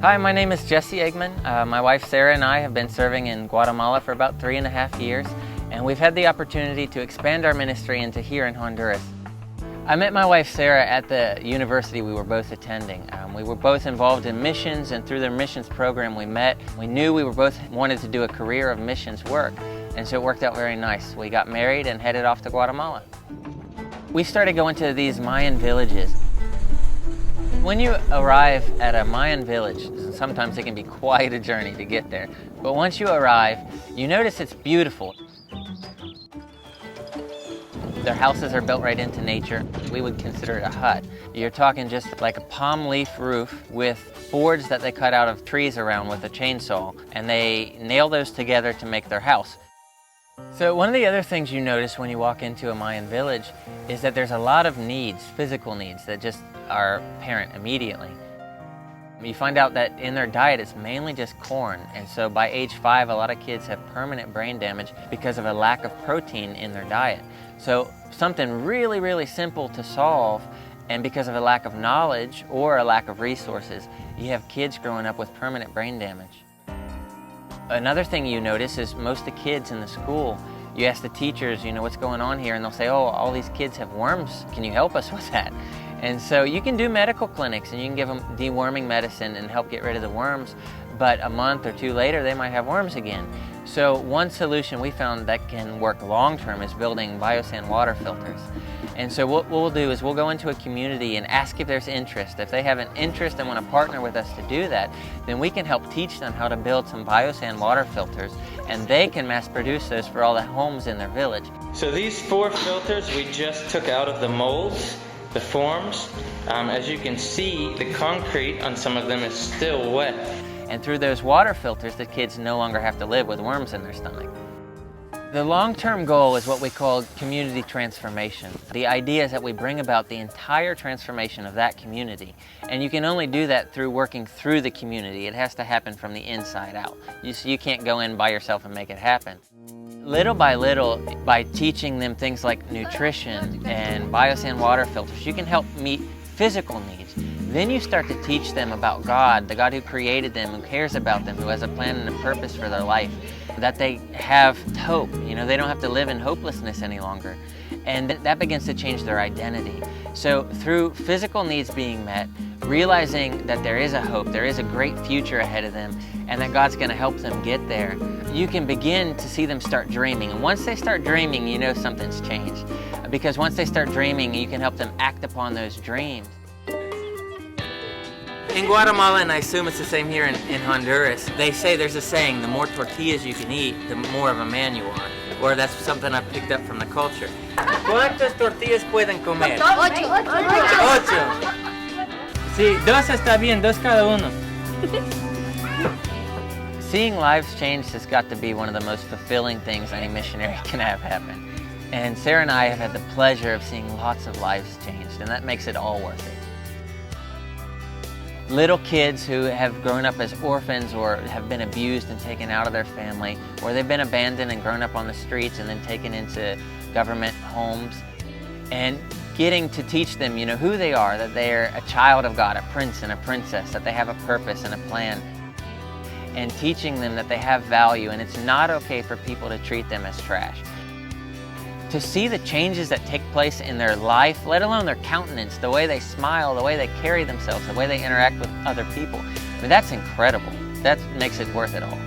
Hi, my name is Jesse Eggman. My wife Sara and I have been serving in Guatemala for about 3.5 years, and we've had the opportunity to expand our ministry into here in Honduras. I met my wife Sara at the university we were both attending. We were both involved in missions, and through their missions program we met. We knew we were both wanted to do a career of missions work, and so it worked out very nice. We got married and headed off to Guatemala. We started going to these Mayan villages. When you arrive at a Mayan village, sometimes it can be quite a journey to get there, but once you arrive, you notice it's beautiful. Their houses are built right into nature. We would consider it a hut. You're talking just like a palm leaf roof with boards that they cut out of trees around with a chainsaw, and they nail those together to make their house. So one of the other things you notice when you walk into a Mayan village is that there's a lot of needs, physical needs, that just are apparent immediately. You find out that in their diet it's mainly just corn, and so by age 5 a lot of kids have permanent brain damage because of a lack of protein in their diet. So something really simple to solve, and because of a lack of knowledge or a lack of resources, you have kids growing up with permanent brain damage. Another thing you notice is most of the kids in the school, you ask the teachers, what's going on here, and they'll say, oh, all these kids have worms, can you help us with that? And so you can do medical clinics and you can give them deworming medicine and help get rid of the worms, but a month or 2 later they might have worms again. So one solution we found that can work long-term is building biosand water filters. And so what we'll do is we'll go into a community and ask if there's interest. If they have an interest and want to partner with us to do that, then we can help teach them how to build some biosand water filters, and they can mass produce those for all the homes in their village. So these 4 filters we just took out of the molds, the forms. As you can see, the concrete on some of them is still wet. And through those water filters, the kids no longer have to live with worms in their stomach. The long-term goal is what we call community transformation. The idea is that we bring about the entire transformation of that community. And you can only do that through working through the community. It has to happen from the inside out. You can't go in by yourself and make it happen. Little by little, by teaching them things like nutrition and biosand water filters, you can help meet physical needs. Then you start to teach them about God, the God who created them, who cares about them, who has a plan and a purpose for their life, that they have hope. They don't have to live in hopelessness any longer. And that begins to change their identity. So through physical needs being met, realizing that there is a hope, there is a great future ahead of them, and that God's going to help them get there, you can begin to see them start dreaming. And once they start dreaming, you know something's changed. Because once they start dreaming, you can help them act upon those dreams. In Guatemala, and I assume it's the same here in Honduras, they say there's a saying, the more tortillas you can eat, the more of a man you are. Or that's something I picked up from the culture. ¿Cuántas tortillas pueden comer? 8. Sí, 2 está bien, 2 cada uno. Seeing lives changed has got to be one of the most fulfilling things any missionary can have happen. And Sara and I have had the pleasure of seeing lots of lives changed, and that makes it all worth it. Little kids who have grown up as orphans or have been abused and taken out of their family, or they've been abandoned and grown up on the streets and then taken into government homes, and getting to teach them, who they are, that they're a child of God, a prince and a princess, that they have a purpose and a plan, and teaching them that they have value and it's not okay for people to treat them as trash. To see the changes that take place in their life, let alone their countenance, the way they smile, the way they carry themselves, the way they interact with other people, that's incredible. That makes it worth it all.